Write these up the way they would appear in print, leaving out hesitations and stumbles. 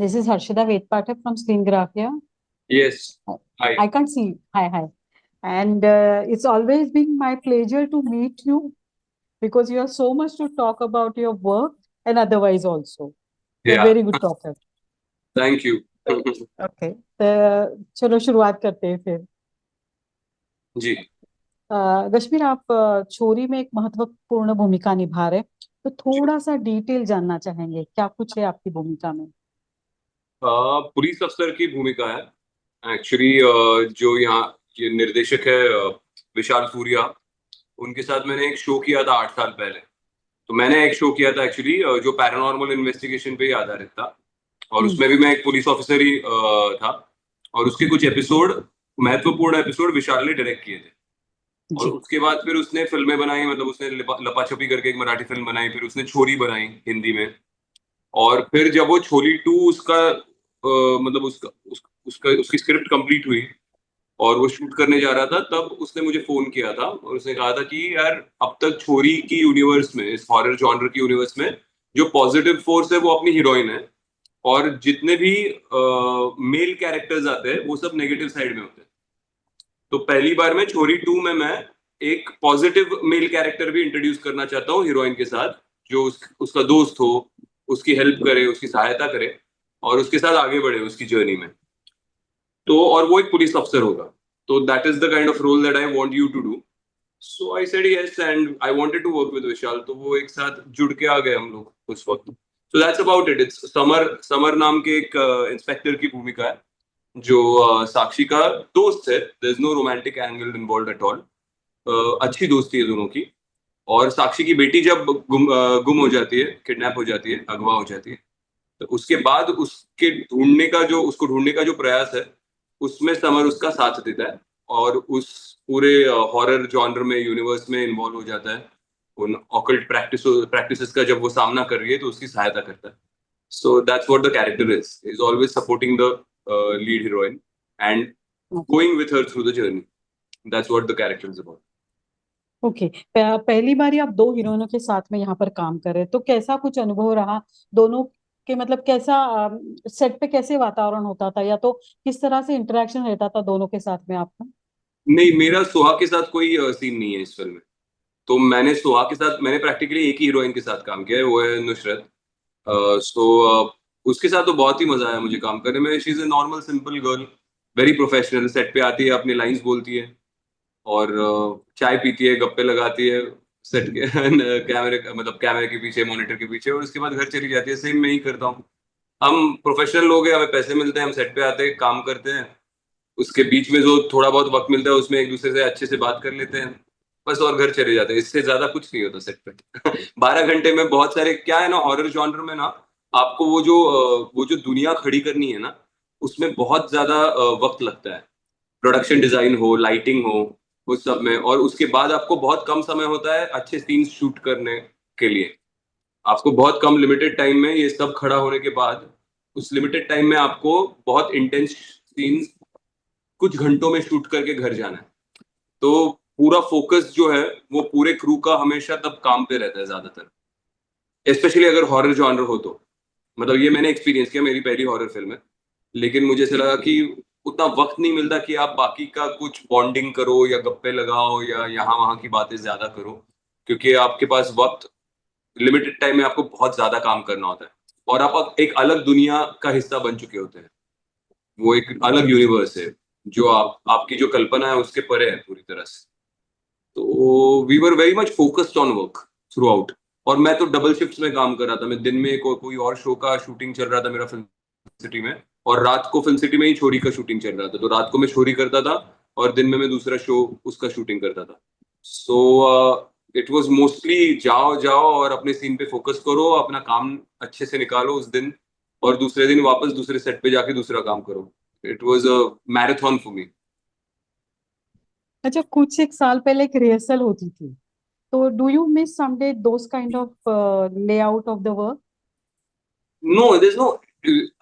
This is Harshida Vedpathak from Screen Graphia. Yes. Uh, Hi. I can't see. Hi, hi. And it's always been my pleasure to meet you because you have so much to talk about your work and otherwise also. You're a Yeah. very good talker. Thank you. Okay. चलो शुरुआत करते हैं फिर। जी। कश्मीर, आप छोरी में एक महत्वपूर्ण भूमिका निभा रहे हैं, तो थोड़ा सा डिटेल जानना चाहेंगे, क्या कुछ है आपकी भूमिका में? पुलिस अफसर की भूमिका है एक्चुअली। जो यहाँ ये निर्देशक है विशाल सूर्या, उनके साथ मैंने एक शो किया था 8 साल पहले। तो मैंने एक शो किया था एक्चुअली जो पैरानॉर्मल इन्वेस्टिगेशन पे ही आधारित था, और हम्म। उसमें भी मैं एक पुलिस ऑफिसर ही था। और उसके कुछ एपिसोड, महत्वपूर्ण एपिसोड विशाल ने डायरेक्ट किए थे। और जी। उसके बाद फिर उसने फिल्में बनाई, मतलब उसने लपा छपी करके एक मराठी फिल्म बनाई, फिर उसने छोरी बनाई हिंदी में। और फिर जब वो छोरी 2 उसका मतलब उसका उसकी स्क्रिप्ट कंप्लीट हुई और वो शूट करने जा रहा था, तब उसने मुझे फोन किया था और उसने कहा था कि यार, अब तक छोरी की यूनिवर्स में, इस हॉरर जॉनर की यूनिवर्स में जो पॉजिटिव फोर्स है वो अपनी हीरोइन है, और जितने भी मेल कैरेक्टर्स आते हैं वो सब नेगेटिव साइड में होते हैं। तो पहली बार में छोरी 2 में मैं एक पॉजिटिव मेल कैरेक्टर भी इंट्रोड्यूस करना चाहता हूँ हीरोइन के साथ, जो उसका दोस्त हो, उसकी हेल्प करे, उसकी सहायता करे और उसके साथ आगे बढ़े उसकी जर्नी में। तो और वो एक पुलिस अफसर होगा। तो that is the kind of role that I want you to do. So I said yes and I wanted to work with Vishal, तो वो एक साथ जुड़ के आ गए हम लोग उस वक्त। So that's about it. It's summer. Summer नाम के एक इंस्पेक्टर की भूमिका है, जो साक्षी का दोस्त है। There is no romantic angle involve at all. अच्छी दोस्ती है दोनों की। और साक्षी की बेटी जब गुम हो जाती है, किडनैप हो जाती है, अगवा हो जाती है, तो उसके बाद उसको ढूंढने का जो प्रयास है, उसमें समर उसका साथ देता है और उस पूरे हॉरर जॉनर में, यूनिवर्स में इन्वॉल्व हो जाता है। उन ऑकल्ट प्रैक्टिसेस का जब वो सामना कर रही है तो उसकी सहायता करता है। So that's what the character is always supporting the lead heroine and going with her through the journey. That's what the character is about. Okay. पहली बार ही आप दो हीरोइनों के साथ में यहाँ पर काम कर रहे हैं, तो कैसा कुछ अनुभव रहा दोनों के? मतलब कैसा सेट पे कैसे वातावरण होता था, या तो किस तरह से इंटरेक्शन रहता था दोनों के साथ में आपका? नहीं, मेरा सुहा के साथ कोई सीन नहीं है इस फिल्म में। तो मैंने सुहा के साथ, मैंने प्रैक्टिकली एक ही हीरोइन के साथ काम किया है, वो है नुसरत। सो उसके साथ तो बहुत ही मजा आया मुझे काम करने में। She is a normal simple girl, very professional. Set पे आती है, अपनी लाइंस बोलती है और चाय पीती है, गप्पे लगाती है सेट के कैमरे, मतलब कैमरे के पीछे, मॉनिटर के पीछे, और उसके बाद घर चली जाती है। सेम मैं ही करता हूँ। हम प्रोफेशनल लोग हैं, हमें पैसे मिलते हैं, हम सेट पे आते हैं, काम करते हैं। उसके बीच में जो थोड़ा बहुत वक्त मिलता है उसमें एक दूसरे से अच्छे से बात कर लेते हैं, बस, और घर चले जाते हैं। इससे ज्यादा कुछ नहीं होता सेट पे। 12 घंटे में बहुत सारे, क्या है ना, हॉरर जॉनर में ना, आपको वो जो दुनिया खड़ी करनी है ना, उसमें बहुत ज्यादा वक्त लगता है। प्रोडक्शन डिजाइन हो, लाइटिंग हो, उस सब में। और उसके बाद आपको बहुत कम समय होता है अच्छे सीन्स शूट करने के लिए। आपको बहुत कम लिमिटेड टाइम में ये सब खड़ा होने के बाद, उस लिमिटेड टाइम में आपको बहुत इंटेंस सीन्स कुछ घंटों में शूट करके घर जाना है। तो पूरा फोकस जो है वो पूरे क्रू का हमेशा तब काम पे रहता है ज्यादातर, स्पेशली अगर हॉरर जॉनर हो तो। मतलब ये मैंने एक्सपीरियंस किया, मेरी पहली हॉरर फिल्म है। लेकिन मुझे ऐसा लगा कि उतना वक्त नहीं मिलता कि आप बाकी का कुछ बॉन्डिंग करो या गप्पे लगाओ या यहाँ वहां की बातें ज्यादा करो, क्योंकि आपके पास वक्त लिमिटेड टाइम में, आपको बहुत ज्यादा काम करना होता है और आप एक अलग दुनिया का हिस्सा बन चुके होते हैं। वो एक अलग यूनिवर्स है जो आपकी जो कल्पना है उसके परे है पूरी तरह से। तो we were very much focused on work throughout. और मैं तो डबल शिफ्ट्स में काम कर रहा था। मैं दिन में कोई और शो का शूटिंग चल रहा था मेरा फिल्म सिटी में, और रात को फिल्म सिटी में ही छोरी का शूटिंग चल रहा था। तो रात को मैं छोरी करता था और दिन में मैं दूसरा शो उसका शूटिंग करता था। सो इट वाज मोस्टली जाओ जाओ और अपने सीन पे फोकस करो, अपना काम अच्छे से निकालो उस दिन, और दूसरे दिन वापस दूसरे सेट पे जाके दूसरा काम करो। It was a marathon for me. अच्छा, कुछ एक साल पहले एक रिहर्सल होती थी, तो do you miss someday those kind of layout of the work? No, there is no.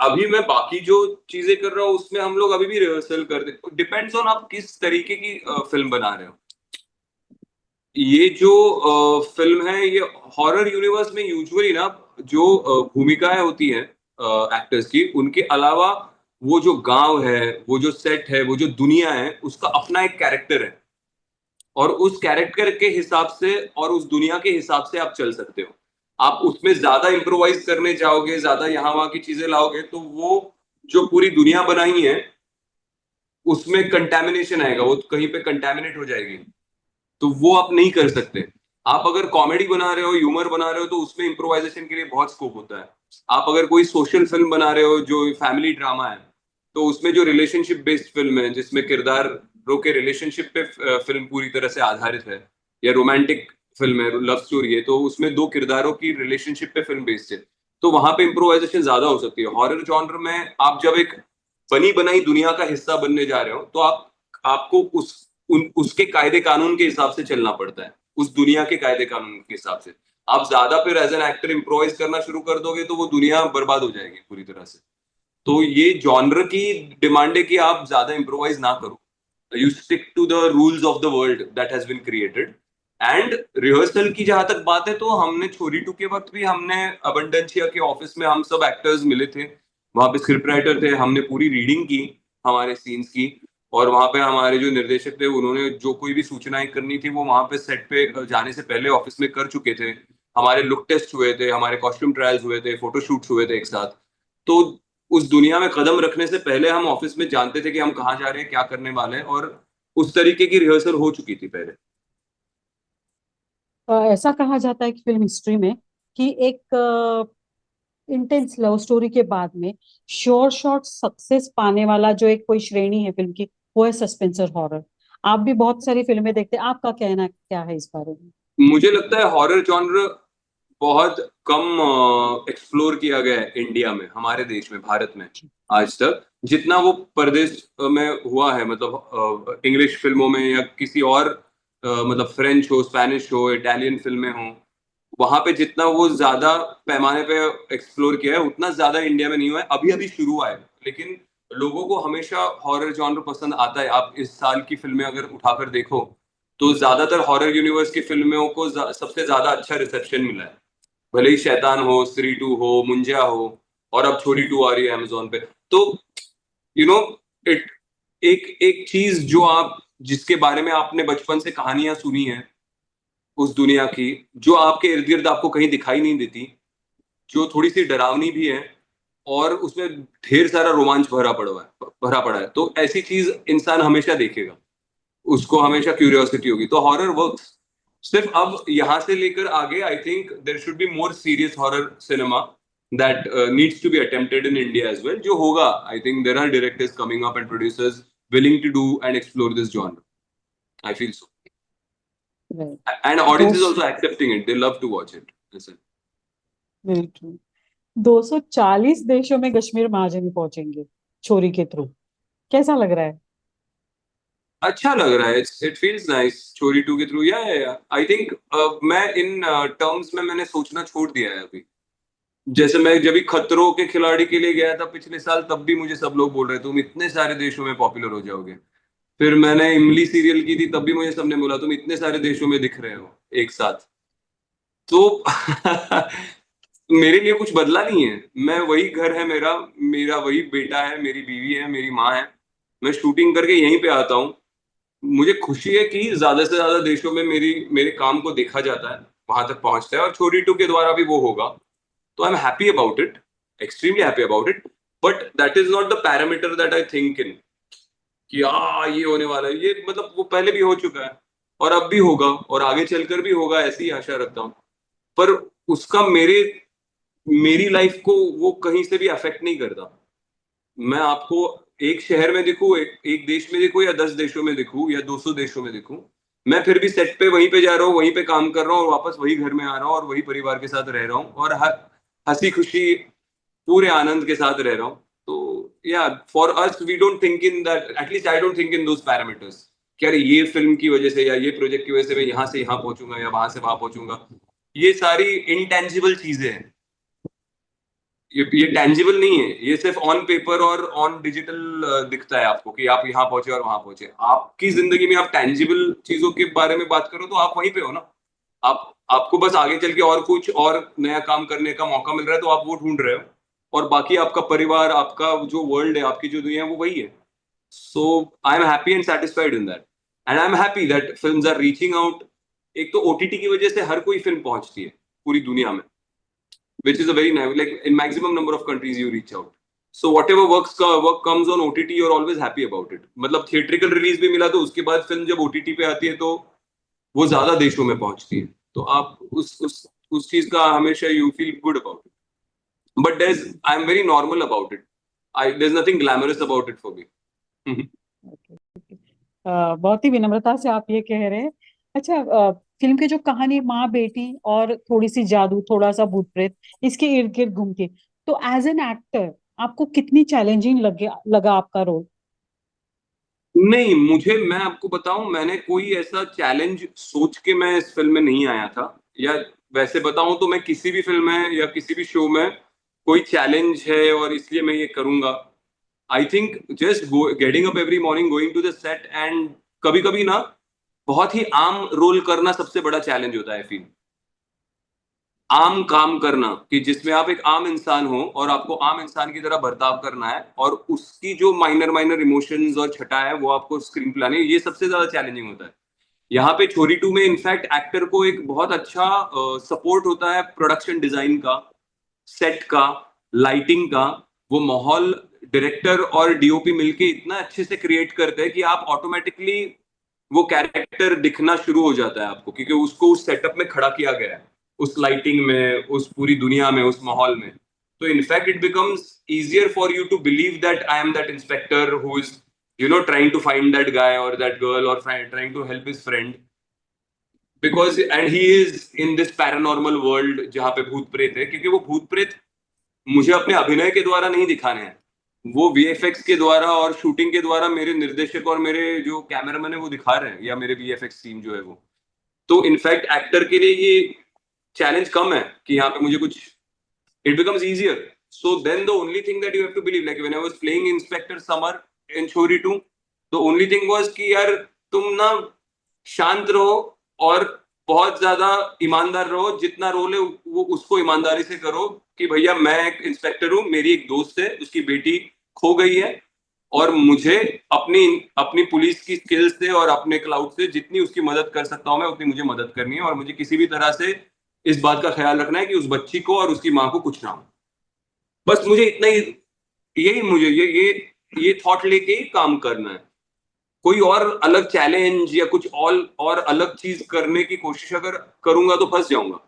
अभी मैं बाकी जो चीजें कर रहा हूँ उसमें हम लोग अभी भी रिहर्सल करते। डिपेंड्स ऑन आप किस तरीके की फिल्म बना रहे हो। ये जो फिल्म है, ये हॉरर यूनिवर्स में यूजुअली ना, जो भूमिकाएं होती हैं एक्टर्स की, उनके अलावा वो जो गांव है, वो जो सेट है, वो जो दुनिया है, उसका अपना एक कैरेक्टर है, और उस कैरेक्टर के हिसाब से और उस दुनिया के हिसाब से आप चल सकते हो। आप उसमें ज्यादा इम्प्रोवाइज करने जाओगे, ज्यादा यहाँ वहां की चीजें लाओगे, तो वो जो पूरी दुनिया बनाई है उसमें कंटेमिनेशन आएगा, वो कहीं पे कंटेमिनेट हो जाएगी, तो वो आप नहीं कर सकते। आप अगर कॉमेडी बना रहे हो, ह्यूमर बना रहे हो, तो उसमें इम्प्रोवाइजेशन के लिए बहुत स्कोप होता है। आप अगर कोई सोशल फिल्म बना रहे हो जो फैमिली ड्रामा है, तो उसमें जो रिलेशनशिप बेस्ड फिल्म है, जिसमें किरदारों के रिलेशनशिप पे फिल्म पूरी तरह से आधारित है, या रोमांटिक फिल्म है, लव स्टोरी है, तो उसमें दो किरदारों की रिलेशनशिप पे फिल्म बेस्ड है, तो वहां पे इम्प्रोवाइजेशन ज्यादा हो सकती है। हॉरर जॉनर में आप जब एक बनी बनाई दुनिया का हिस्सा बनने जा रहे हो, तो आपको उसके कायदे कानून के हिसाब से चलना पड़ता है, उस दुनिया के कायदे कानून के हिसाब से। आप ज्यादा फिर एज एन एक्टर इम्प्रोवाइज करना शुरू कर दोगे, तो वो दुनिया बर्बाद हो जाएगी पूरी तरह से। तो ये जॉनर की डिमांड है कि आप ज्यादा इम्प्रोवाइज ना करो, you stick to the rules of the world that has been created. And rehearsal की जहां तक बात है, तो हमने छोरी टू के वक्त भी हमने अबंडेंशिया के ऑफिस में हम सब एक्टर्स मिले थे, वहां पे स्क्रिप्ट राइटर थे, हमने पूरी रीडिंग की हमारे सीन्स की, और वहां पे हमारे जो निर्देशक थे, उन्होंने जो कोई भी सूचनाएं करनी थी वो वहां पे सेट पे जाने से पहले ऑफिस में कर चुके थे। हमारे लुक टेस्ट हुए थे, हमारे कॉस्ट्यूम ट्रायल्स हुए थे, फोटो शूट्स हुए थे एक साथ। तो उस दुनिया में कदम रखने से पहले हम ऑफिस में जानते थे कि हम कहाँ जा रहे हैं, क्या करने वाले हैं, और उस तरीके की रिहर्सल हो चुकी थी पहले। ऐसा कहा जाता है कि फिल्म हिस्ट्री में कि एक इंटेंस लव स्टोरी के बाद में श्योर शॉट सक्सेस पाने वाला जो एक कोई श्रेणी है फिल्म की, वो है सस्पेंस और हॉरर। आप भी बहुत सारी फिल्में देखते हैं, आपका कहना क्या है इस बारे में? मुझे लगता है हॉरर जॉनर बहुत कम एक्सप्लोर किया गया है इंडिया में, हमारे देश में, भारत में, आज तक जितना वो परदेश में हुआ है। मतलब इंग्लिश फिल्मों में, या किसी और मतलब फ्रेंच हो, स्पेनिश हो, इटालियन फिल्में हो, वहां पे जितना वो ज्यादा पैमाने पे एक्सप्लोर किया है, उतना ज्यादा इंडिया में नहीं हुआ है। अभी अभी शुरू हुआ है, लेकिन लोगों को हमेशा हॉरर जॉनर पसंद आता है। आप इस साल की फिल्में अगर उठाकर देखो, तो ज्यादातर हॉरर यूनिवर्स की फिल्मों को सबसे ज्यादा अच्छा रिसेप्शन मिला है। भले ही शैतान हो, स्त्री टू हो, मुंजिया हो, और अब छोरी टू आ रही है अमेजोन पे। तो यू नो इट एक एक चीज जो आप, जिसके बारे में आपने बचपन से कहानियां सुनी है, उस दुनिया की, जो आपके इर्द गिर्द आपको कहीं दिखाई नहीं देती, जो थोड़ी सी डरावनी भी है, और उसमें ढेर सारा रोमांच भरा पड़ा है, तो ऐसी चीज इंसान हमेशा देखेगा, उसको हमेशा क्यूरियोसिटी होगी, तो हॉरर वर्क्स। सिर्फ अब यहां से लेकर आगे, I think there should be more serious horror cinema that needs to be attempted in India as well, जो होगा। I think there are directors coming up and producers willing to do and explore this genre, I feel so. And though audience is also accepting it, they love to watch it. Listen, बिल्कुल 240 देशों में कश्मीर महाजनी पहुंचेंगे छोरी के through, कैसा लग रहा है? अच्छा लग रहा है, इट फील्स नाइस। चोरी टू के थ्रू, या आई थिंक मैं इन टर्म्स में मैंने सोचना छोड़ दिया है अभी। जैसे मैं जब भी खतरों के खिलाड़ी के लिए गया था पिछले साल, तब भी मुझे सब लोग बोल रहे थे तुम इतने सारे देशों में पॉपुलर हो जाओगे। फिर मैंने इमली सीरियल की थी, तब भी मुझे सबने बोला तुम इतने सारे देशों में दिख रहे हो एक साथ। तो मेरे लिए कुछ बदला नहीं है, मैं वही घर है मेरा, मेरा वही बेटा है, मेरी बीवी है, मेरी माँ है, मैं शूटिंग करके यहीं पे आता हूँ। मुझे खुशी है कि ज्यादा से ज्यादा देशों में मेरे काम को देखा जाता है, वहां तक पहुंचता है, और छोटी टू के द्वारा भी वो होगा। तो आई am happy about it, extremely happy about it. But that is not the parameter that I think in, कि ये होने वाला है, ये मतलब वो पहले भी हो चुका है, और अब भी होगा, और आगे चलकर भी होगा, ऐसी ही आशा रखता हूँ। पर उसका मेरी लाइफ को वो कहीं से भी अफेक्ट नहीं करता। मैं आपको एक शहर में दिखूं, एक देश में दिखूं, या 10 देशों में दिखूं, या 200 देशों में दिखूं, मैं फिर भी सेट पे वहीं पे जा रहा हूँ, वहीं पे काम कर रहा हूँ, और वापस वही घर में आ रहा हूँ, और वही परिवार के साथ रह रहा हूँ, और हंसी खुशी पूरे आनंद के साथ रह रहा हूँ। तो yeah for us we don't think in that, at least I don't think in those parameters, कि अरे ये फिल्म की वजह से या ये प्रोजेक्ट की वजह से मैं यहाँ से यहाँ पहुंचूंगा, या वहां से वहां पहुंचूंगा। ये सारी इनटेंजिबल चीजें हैं, ये टेंजिबल नहीं है, ये सिर्फ ऑन पेपर और ऑन डिजिटल दिखता है आपको, कि आप यहाँ पहुंचे और वहां पहुंचे। आपकी जिंदगी में आप टेंजिबल चीजों के बारे में बात करो, तो आप वहीं पे हो ना। आपको बस आगे चल के और कुछ और नया काम करने का मौका मिल रहा है, तो आप वो ढूंढ रहे हो, और बाकी आपका परिवार, आपका जो वर्ल्ड है, आपकी जो दुनिया है, वो वही है. So I am happy and satisfied in that, and I am happy that films are reaching out. एक तो ओटीटी की वजह से हर कोई फिल्म पहुंचती है पूरी दुनिया में, which is a very like in maximum number of countries you reach out. So whatever work comes on OTT, you're always happy about it. मतलब थिएट्रिकल रिलीज भी मिला तो उसके बाद फिल्म जब ओटीटी पे आती है तो वो ज्यादा देशों में पहुंचती है, तो आप उस चीज का हमेशा you feel good about it. But I am very normal about it. I there is nothing glamorous about it for me. बहुत ही विनम्रता से आप ये कह रहे हैं. अच्छा, फिल्म की जो कहानी माँ बेटी और थोड़ी सी जादू, थोड़ा सा भूत प्रेत, इसके इर्द गिर्द घूमती, तो एज एन एक्टर आपको कितनी चैलेंजिंग लगा आपका रोल? नहीं, मुझे, मैं आपको बताऊं, मैंने कोई ऐसा चैलेंज सोच के मैं इस फिल्म में नहीं आया था. या वैसे बताऊं तो मैं किसी भी फिल्म में या किसी भी शो में कोई चैलेंज है और इसलिए मैं ये करूंगा. I think just getting up every morning, going to the set, and कभी कभी ना बहुत ही आम रोल करना सबसे बड़ा चैलेंज होता है. फील आम काम करना, कि जिसमें आप एक आम इंसान हो और आपको आम इंसान की तरह बर्ताव करना है, और उसकी जो माइनर माइनर इमोशंस और छटा है वो आपको स्क्रीन पे लानी है, ये सबसे ज्यादा चैलेंजिंग होता है. यहाँ पे छोरी 2 में इनफैक्ट एक्टर को एक बहुत अच्छा सपोर्ट होता है प्रोडक्शन डिजाइन का, सेट का, लाइटिंग का. वो माहौल डायरेक्टर और डीओपी मिलके इतना अच्छे से क्रिएट करते हैं कि आप ऑटोमेटिकली वो कैरेक्टर दिखना शुरू हो जाता है आपको, क्योंकि उसको उस सेटअप में खड़ा किया गया है, उस लाइटिंग में, उस पूरी दुनिया में, उस माहौल में. तो in fact it becomes easier for you to believe that I am that inspector who is, trying to find that guy or that girl, or trying to help his friend, because and he is in this paranormal world जहाँ पे भूत प्रेत है, क्योंकि वो भूत प्रेत मुझे अपने अभिनय के द्वारा नहीं दिखाने हैं, वो वीएफएक्स के द्वारा और शूटिंग के द्वारा मेरे निर्देशक और मेरे जो कैमरामैन है वो दिखा रहे हैं, या मेरे वीएफएक्स टीम जो है वो. तो इनफैक्ट एक्टर के लिए ये चैलेंज कम है कि यहाँ पे मुझे कुछ, it becomes easier. So then the only thing that you have to believe, like when I was playing Inspector Summer in Chori 2, the only thing was कि यार तुम ना शांत रहो और बहुत ज्यादा ईमानदार रहो, जितना रोल है वो उसको ईमानदारी से करो, कि भैया मैं एक इंस्पेक्टर हूँ, मेरी एक दोस्त है, उसकी बेटी खो गई है, और मुझे अपनी अपनी पुलिस की स्किल्स से और अपने क्लाउड से जितनी उसकी मदद कर सकता हूँ मैं, उतनी मुझे मदद करनी है, और मुझे किसी भी तरह से इस बात का ख्याल रखना है कि उस बच्ची को और उसकी माँ को कुछ ना हो. बस मुझे इतना ही, यही मुझे ये थॉट लेके ही काम करना है. कोई और अलग चैलेंज या कुछ और अलग चीज करने की कोशिश अगर करूंगा तो फंस जाऊंगा,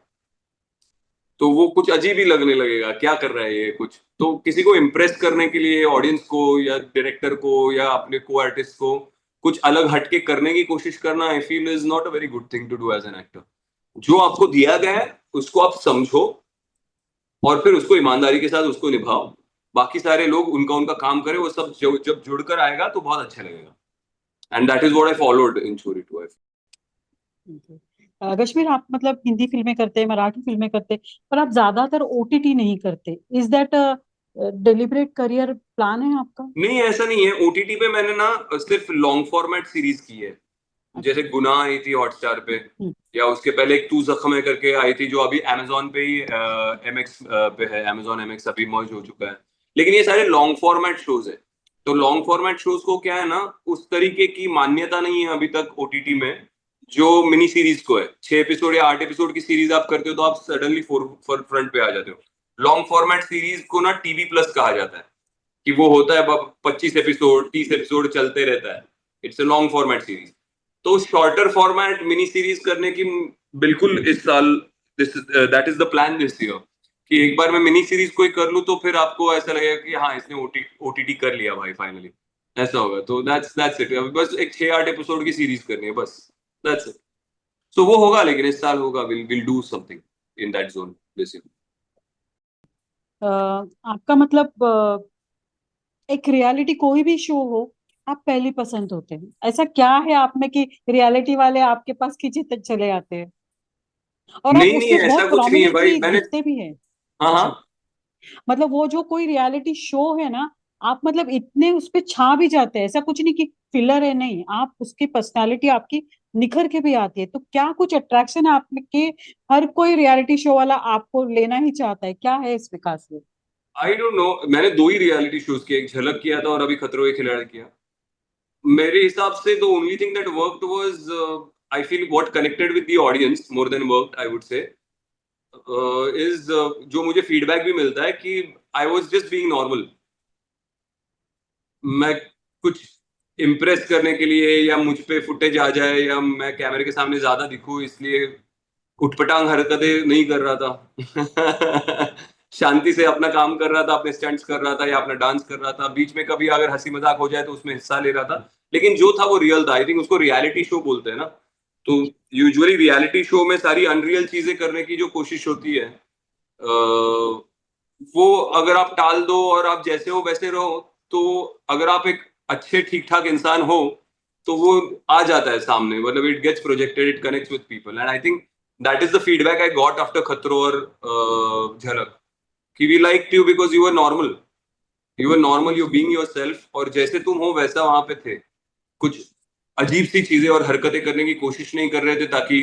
तो वो कुछ अजीब ही लगने लगेगा, क्या कर रहा है ये कुछ. तो किसी को इम्प्रेस करने के लिए ऑडियंस को या डायरेक्टर को या अपने को आर्टिस्ट को कुछ अलग हटके करने की कोशिश करना, I feel is not a very good thing to do as an actor. जो आपको दिया गया है उसको आप समझो और फिर उसको ईमानदारी के साथ उसको निभाओ. बाकी सारे लोग उनका उनका काम करें, वो सब जब जुड़कर आएगा तो बहुत अच्छा लगेगा. And that is what I followed in छोरी 2. कश्मीर, आप मतलब हिंदी फिल्में करते हैं, मराठी फिल्में करते हैं, पर आप ज्यादातर ओटीटी नहीं करते. Is that deliberate career plan है आपका? नहीं, ऐसा नहीं है. ओटीटी पे मैंने ना सिर्फ लॉन्ग फॉर्मेट सीरीज की है. जैसे अच्छा. गुनाह आई थी हॉटस्टार पे, हम्म. या उसके पहले एक तू जख्म है करके आई थी, जो अभी अमेजोन पे ही एमएक्स पे है. अमेजोन एमएक्स अभी मर्ज हो चुका है. लेकिन ये सारे लॉन्ग फॉर्मेट शोज है. तो लॉन्ग फॉर्मेट शोज को क्या है ना, उस तरीके की मान्यता नहीं है अभी तक ओटीटी में जो मिनी सीरीज को है. 6 एपिसोड या 8 एपिसोड की सीरीज आप करते हो तो आप सडनली फ्रंट पे आ जाते हो. लॉन्ग फॉर्मेट सीरीज को ना टीवी प्लस कहा जाता है, कि वो होता है 25 एपिसोड, 30 एपिसोड चलते रहता है. It's a long format series. तो शॉर्टर फॉर्मेट मिनी सीरीज करने की बिल्कुल इस साल, that is the plan this year, कि एक बार मैं मिनी सीरीज कोई कर लूं तो फिर आपको ऐसा लगेगा कि हाँ इसने ओटीटी कर लिया भाई फाइनली, ऐसा होगा. तो दैट्स इट. बस एक 6-8 एपिसोड की सीरीज करनी है बस, दैट्स इट. सो वो होगा, लेकिन इस साल होगा. Will do something in that zone this year. आपका मतलब एक रियलिटी कोई भी शो हो, आप पहले पसंद होते हैं? ऐसा क्या है आप में कि रियलिटी वाले आपके पास खींचे तक चले आते हैं, और आप नहीं नहीं, उसमें ऐसा बहुत कुछ नहीं है भाई. प्रोमिनेंटली मैंने, दिखते भी हैं? हाँ हाँ. जी. मतलब वो जो कोई रियलिटी शो है ना, आप मतलब इतने उस पे छा भी जाते हैं, ऐसा कुछ नहीं कि फिलर है, नहीं, आप उसकी पर्सनालिटी आपकी निखर के भी आती है. तो क्या कुछ अट्रैक्शन है आप में कि हर कोई रियलिटी शो वाला आपको लेना ही चाहता है? क्या है इस विकास में? आई डोंट नो, मैंने 2 ही रियलिटी शोज किए, एक झलक किया था और अभी खतरों के खिलाड़ी किया। मेरे हिसाब से the only thing that worked was, I feel what connected with the audience more than worked, I would say is, जो मुझे फीडबैक भी मिलता है कि I was just being normal. मैं कुछ इम्प्रेस करने के लिए या मुझ पे फुटेज आ जाए या मैं कैमरे के सामने ज्यादा दिखूं इसलिए उठपटांग हरकतें नहीं कर रहा था। शांति से अपना काम कर रहा था, अपने स्टंट्स कर रहा था या अपना डांस कर रहा था, बीच में कभी अगर हंसी मजाक हो जाए तो उसमें हिस्सा ले रहा था, लेकिन जो था वो रियल था। आई थिंक उसको रियलिटी शो बोलते हैं ना। तो यूजुअली रियलिटी शो में सारी अनरियल चीजें करने की जो कोशिश होती है, वो अगर आप टाल दो और आप जैसे हो वैसे रहो, तो अगर आप एक अच्छे ठीक ठाक इंसान हो तो वो आ जाता है सामने, मतलब it gets projected, it connects with people, and I think that is the feedback I got after Khatron और झलक, कि we like you because you are normal, you being yourself, और जैसे तुम हो वैसा वहां पे थे। कुछ अजीब सी चीजें और हरकतें करने की कोशिश नहीं कर रहे थे ताकि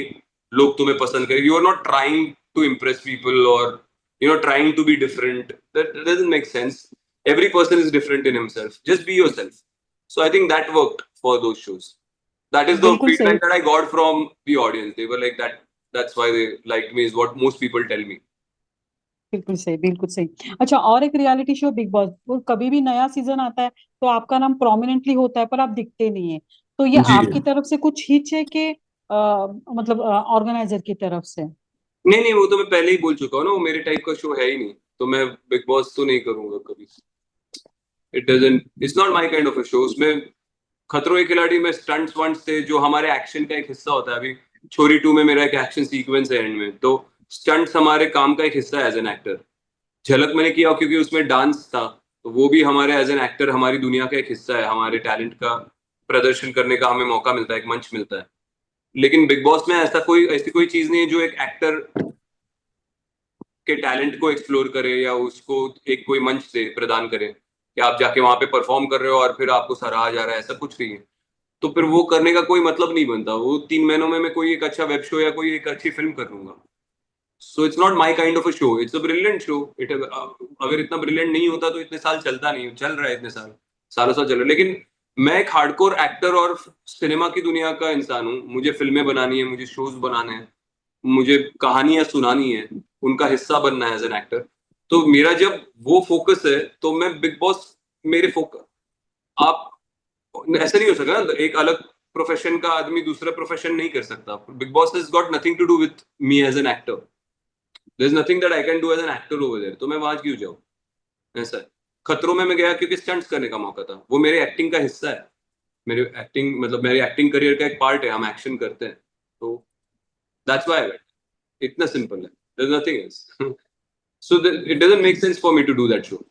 लोग तुम्हें पसंद करें। You are not trying to impress people और trying to be different. That doesn't make sense. Every person is different in himself. Just be yourself. So I think that worked for those shows. That is the बिल्कुल सही। feedback that I got from the audience. They were like that. That's why they liked me. Is what most people tell me. बिल्कुल सही, बिल्कुल सही। अच्छा, और एक reality show big boss, वो कभी भी नया सीजन आता है तो आपका नाम प्रोमिनेंटली होता है पर आप दिखते नहीं है। तो ये जी। आपकी तरफ से कुछ हिच है कि मतलब ऑर्गेनाइजर की तरफ से? नहीं नहीं, वो तो मैं पहले ही बोल चुका हूँ ना, वो मेरे टाइप का शो है ही नहीं, तो मैं बिग बॉस तो नहीं करूंगा कभी। It doesn't, it's not my kind of a show. उसमें खतरों के खिलाड़ी में स्टंट्स वंट्स थे जो हमारे एक्शन का एक हिस्सा होता है। अभी छोरी 2 में मेरा एक एक्शन सीक्वेंस है एंड में, तो स्टंट्स हमारे काम का एक हिस्सा है एज एन एक्टर। झलक मैंने किया क्योंकि उसमें डांस था, तो वो भी हमारे एज एन एक्टर हमारी दुनिया का एक हिस्सा है, हमारे टैलेंट का प्रदर्शन करने का हमें मौका मिलता है, एक मंच मिलता है। लेकिन बिग बॉस में ऐसी कोई चीज नहीं है जो एक एक्टर के टैलेंट को एक्सप्लोर करे या उसको एक कोई मंच से प्रदान करे कि आप जाके वहां पे परफॉर्म कर रहे हो और फिर आपको सराहा जा रहा है, ऐसा कुछ नहीं है। तो फिर वो करने का कोई मतलब नहीं बनता। वो 3 महीनों में मैं कोई एक अच्छा वेब शो या कोई एक अच्छी फिल्म कर लूंगा। So it's not my kind of a show, it's a brilliant show. It अगर इतना ब्रिलियंट नहीं होता तो इतने साल चलता नहीं, चल रहा है इतने सालों साल चल रहा है। लेकिन मैं एक हार्डकोर एक्टर और सिनेमा की दुनिया का इंसान हूँ। मुझे फिल्में बनानी है, मुझे शोज बनाने हैं, मुझे कहानियां सुनानी है, उनका हिस्सा बनना है एज एन एक्टर। तो मेरा जब वो फोकस है तो मैं बिग बॉस, मेरे फोकस, आप ऐसा नहीं हो सकता ना, एक अलग प्रोफेशन का आदमी दूसरा प्रोफेशन नहीं कर सकता। Bigg Boss has got nothing to do with me as an actor. There is nothing that I can do as an actor over there, तो मैं वहां क्यों जाऊं? ऐसा है। खतरों में मैं गया क्योंकि स्टंट्स करने का मौका था, वो मेरे एक्टिंग का हिस्सा है। मेरे एक्टिंग मतलब मेरे एक्टिंग करियर का एक पार्ट है, हम एक्शन करते हैं, तो दैट्स व्हाई आई वेंट। इतना सिंपल है, there is nothing else. So it doesn't make sense for me to do that show.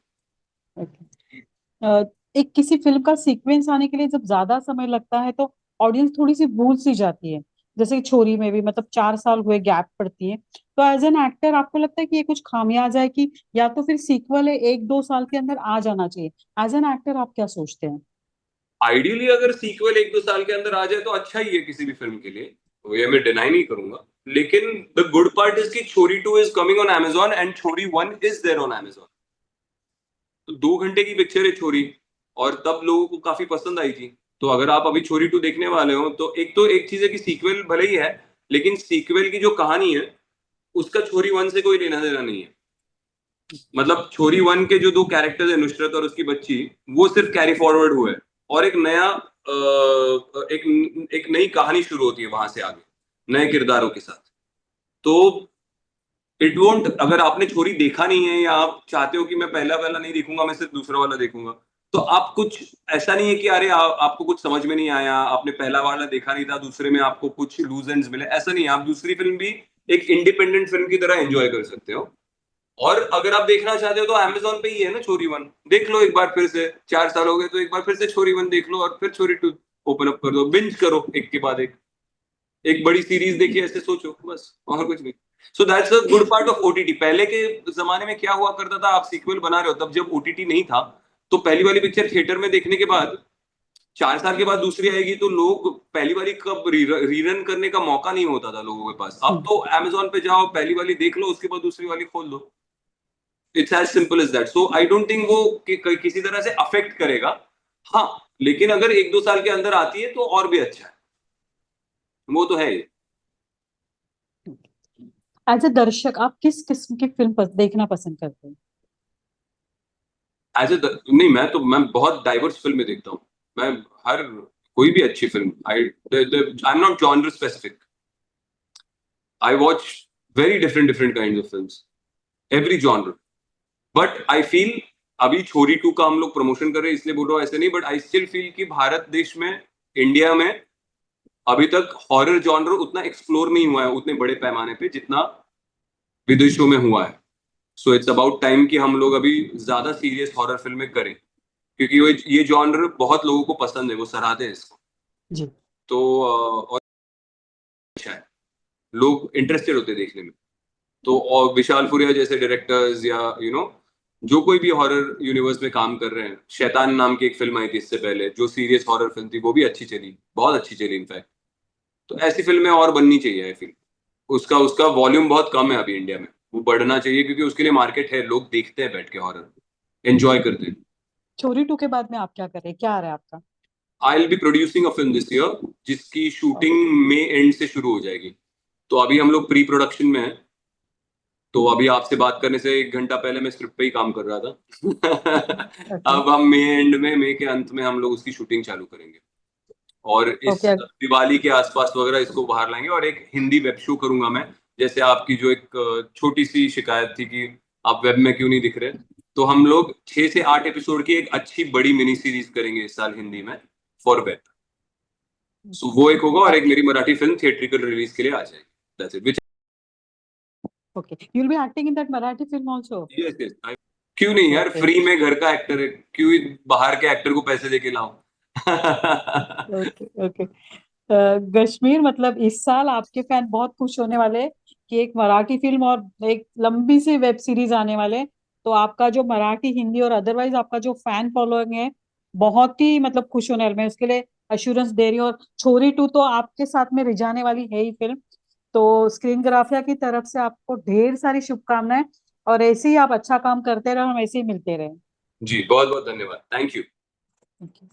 एक किसी फिल्म का सीक्वेंस आने के लिए जब ज्यादा समय लगता है तो ऑडियंस थोड़ी सी भूल सी जाती है। जैसे कि छोरी में भी मतलब 4 साल हुए, गैप पड़ती है। तो एज एन एक्टर आपको लगता है कि ये कुछ खामियाजा है कि या तो फिर सीक्वल है 1-2 साल के अंदर आ जाना चाहिए? एज एन एक्टर आप क्या सोचते हैं? आइडियली अगर सीक्वल 1-2 साल के अंदर आ जाए तो अच्छा ही है किसी भी फिल्म के लिए, तो ये मैं डिनाई नहीं करूंगा। लेकिन द गुड पार्ट इज कि छोरी 2 is coming on Amazon and छोरी 1 इज देयर ऑन Amazon। तो 2 घंटे की पिक्चर है छोरी, और तब लोगों को काफी पसंद आई थी। तो अगर आप अभी छोरी 2 देखने वाले हो तो एक चीज है कि सीक्वल भले ही है, लेकिन सीक्वल की जो कहानी है उसका छोरी 1 से कोई लेना देना नहीं है। मतलब छोरी 1 के जो 2 कैरेक्टर्स है, नुसरत और उसकी बच्ची, वो सिर्फ कैरी फॉरवर्ड हुए और एक नया एक नई कहानी शुरू होती है वहां से आगे, नए किरदारों के साथ। तो इट वोंट, अगर आपने छोरी देखा नहीं है या आप चाहते हो कि मैं पहला वाला नहीं देखूंगा, मैं सिर्फ दूसरा वाला देखूंगा, तो आप कुछ, ऐसा नहीं है कि अरे आपको कुछ समझ में नहीं आया, आपने पहला वाला देखा नहीं था, दूसरे में आपको कुछ लूज एंड्स मिले, ऐसा नहीं है। आप दूसरी फिल्म भी एक इंडिपेंडेंट फिल्म की तरह एंजॉय कर सकते हो। और अगर आप देखना चाहते हो तो Amazon पे ही है ना छोरी 1, देख लो एक बार फिर से। 4 साल हो गए तो एक बार फिर से छोरी 1 देख लो और फिर छोरी 2 ओपन अप कर दो, बिंज करो एक के बाद एक बड़ी सीरीज देखी ऐसे सोचो बस, और कुछ नहीं। So that's the good part of OTT. पहले के जमाने में क्या हुआ करता था, आप सीक्वल बना रहे हो तब जब ओटीटी नहीं था, तो पहली वाली पिक्चर थिएटर में देखने के बाद 4 साल के बाद दूसरी आएगी तो लोग पहली वाली कब रीरन करने का मौका नहीं होता था लोगों के पास। अब तो Amazon पे जाओ, पहली वाली देख लो, उसके बाद दूसरी वाली खोल दो। It's as simple as that. So I don't think वो किसी तरह से अफेक्ट करेगा। हाँ, लेकिन अगर 1-2 साल के अंदर आती है तो और भी अच्छा है, वो तो है ही। एज ए दर्शक आप किस किस्म की फिल्म देखना पसंद करते हैं? एज ए नहीं, मैं बहुत डाइवर्स फिल्में देखता हूँ। मैं हर कोई भी अच्छी film, I am not genre specific. I watch very different different kind of film, every genre. But I feel, अभी छोरी 2 का हम लोग प्रमोशन कर रहे हैं इसलिए बोल रहा हूँ ऐसे नहीं, बट आई स्टिल फील कि भारत देश में, इंडिया में अभी तक हॉरर जॉनर उतना एक्सप्लोर नहीं हुआ है उतने बड़े पैमाने पे जितना विदेशों में हुआ है। सो इट्स अबाउट टाइम कि हम लोग अभी ज्यादा सीरियस हॉरर फिल्में करें, क्योंकि वो ये जॉनर बहुत लोगों को पसंद है, वो सराहते हैं इसको। जी। तो और अच्छा है, लोग इंटरेस्टेड होते हैं देखने में। तो और विशाल फुरिया जैसे डायरेक्टर्स या जो कोई भी हॉरर यूनिवर्स में काम कर रहे हैं, शैतान नाम की एक फिल्म आई थी इससे पहले जो सीरियस हॉरर फिल्म थी, वो भी अच्छी चली, बहुत अच्छी चली इनफैक्ट। तो ऐसी फिल्में और बननी चाहिए आई फील। उसका उसका वॉल्यूम बहुत कम है अभी इंडिया में, वो बढ़ना चाहिए क्योंकि उसके लिए मार्केट है, लोग देखते हैं बैठ के हॉरर, एंजॉय करते हैं। छोरी 2 के बाद में आप क्या कर रहे हैं, क्या आ रहा है आपका? I will be producing a film this year, जिसकी शूटिंग मई एंड से शुरू हो जाएगी। तो अभी हम लोग प्री प्रोडक्शन में हैं। तो अभी आपसे बात करने से 1 घंटा पहले मैं स्क्रिप्ट पे ही काम कर रहा था। ओके। अब हम मई एंड में, मई के अंत में हम लोग उसकी शूटिंग चालू करेंगे, और इस ओके। दिवाली के आसपास वगैरह इसको बाहर लाएंगे। और एक हिंदी वेब शो करूंगा मैं, जैसे आपकी जो एक छोटी सी शिकायत थी कि आप वेब में क्यों नहीं दिख रहे, तो हम लोग 6 से 8 एपिसोड की एक अच्छी बड़ी मिनी सीरीज करेंगे इस साल हिंदी में, फॉर वेब। सो वो एक होगा, और एक मेरी मराठी फिल्म थिएट्रिकल रिलीज के लिए आ जाएगी। That's it. Okay, you will be acting in that Marathi film also? Yes yes, क्यों नहीं यार, ओके। फ्री में घर का एक्टर है, क्यों ही बाहर के एक्टर को पैसे देके लाऊं। ओके। ओके। कश्मीर, मतलब इस साल आपके फैन बहुत खुश होने वाले हैं कि एक मराठी फिल्म और एक लंबी सी वेब सीरीज आने वाले। तो आपका जो मराठी, हिंदी और अदरवाइज आपका जो फैन फॉलोइंग है, बहुत ही मतलब खुश होने वाले। मैं उसके लिए अश्योरेंस दे रही हूँ। और छोरी 2 तो आपके साथ में रिझाने वाली है ही फिल्म। तो स्क्रीन ग्राफिया की तरफ से आपको ढेर सारी शुभकामनाएं। और ऐसे ही आप अच्छा काम करते रहो, हम ऐसे ही मिलते रहे। जी बहुत बहुत धन्यवाद, थैंक यू। Thank you.